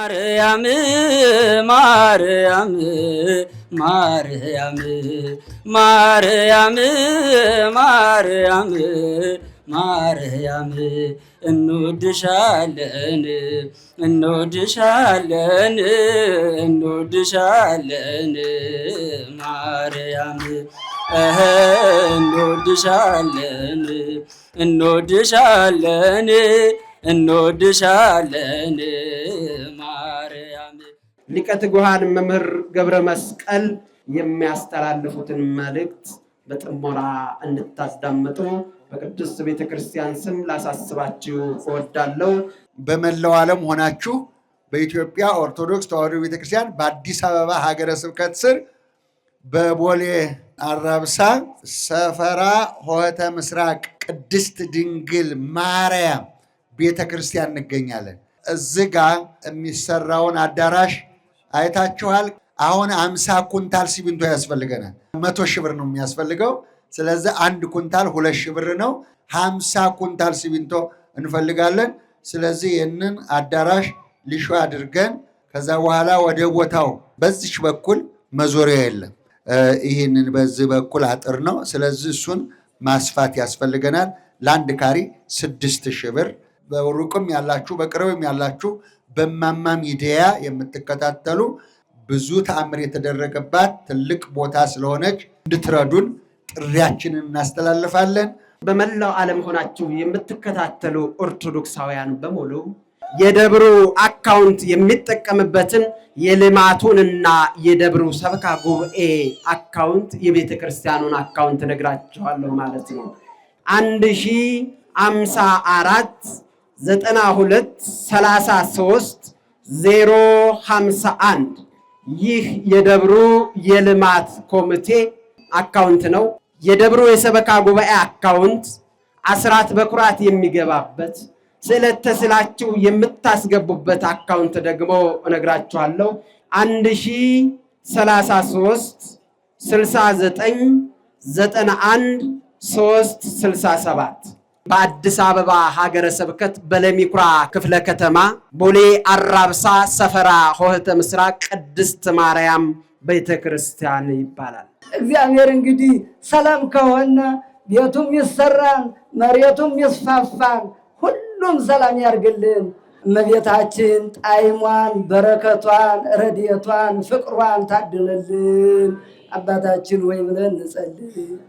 ማርያም ማርያም ማርያም ማርያም ማርያም ማርያም እንወድሻለን እንወድሻለን እንወድሻለን ማርያም እንወድሻለን እንወድሻለን እንወድሻለን ማርያም። ሊቀ ትጉሃን መምህር ገብረ መስቀል የሚያስተላልፉትን መልእክት በጥሞና እንድታዳምጡ በቅድስት ቤተክርስቲያን ስም ላሳስባችሁ እወዳለሁ። በመላው ዓለም ሆናችሁ በኢትዮጵያ ኦርቶዶክስ ተዋሕዶ ቤተክርስቲያን በአዲስ አበባ ሀገረ ስብከት ስር በቦሌ አራብሳ ሰፈራ ሆህተ ምስራቅ ቅድስት ድንግል ማርያም ቤተክርስቲያን እንገኛለን። እዚህ ጋር የሚሰራውን አዳራሽ አይታችኋል። አሁን 50 ኩንታል ሲሚንቶ ያስፈልገናል። 100 ሺህ ብር ነው የሚያስፈልገው። ስለዚህ 1 ኩንታል 2 ሺህ ብር ነው። 50 ኩንታል ሲሚንቶ እንፈልጋለን። ስለዚህ ይህንን አዳራሽ ሊሾ አድርገን ከዛ በኋላ ወደ ቦታው በዚች በኩል መዞሪያ የለም። ይህንን በዚህ በኩል አጥር ነው። ስለዚህ እሱን ማስፋት ያስፈልገናል። ለአንድ ካሪ 6000 ብር። በሩቅም ያላችሁ በቅርብም ያላችሁ በማማ ሚዲያ የምትከታተሉ ብዙ ተአምር የተደረገባት ትልቅ ቦታ ስለሆነች እንድትረዱን ጥሪያችንን እናስተላልፋለን። በመላው ዓለም ሆናችሁ የምትከታተሉ ኦርቶዶክሳውያን በሙሉ የደብሩ አካውንት የሚጠቀምበትን የልማቱንና የደብሩ ሰበካ ጉባኤ አካውንት የቤተክርስቲያኑን አካውንት ነግራችኋለሁ ማለት ነው። 1054 92 33 051 ይህ የደብሩ የልማት ኮሚቴ አካውንት ነው። የደብሩ የሰበካ ጉባኤ አካውንት አስራት በኩራት የሚገባበት ስዕለት ተስላችሁ የምታስገቡበት አካውንት ደግሞ እነግራችኋለሁ። 1033 69 91 367 በአዲስ አበባ ሀገረ ስብከት በለሚኩራ ክፍለ ከተማ ቦሌ አራብሳ ሰፈራ ሆህተ ምስራቅ ቅድስት ማርያም ቤተክርስቲያን ይባላል። እግዚአብሔር እንግዲህ ሰላም ከሆነ ቤቱም ይሰራል፣ መሬቱም ይስፋፋል፣ ሁሉም ሰላም ያርግልን። እመቤታችን ጣዕሟን፣ በረከቷን፣ ረድኤቷን፣ ፍቅሯን ታድልልን። አባታችን ወይ ብለን እንጸልይ።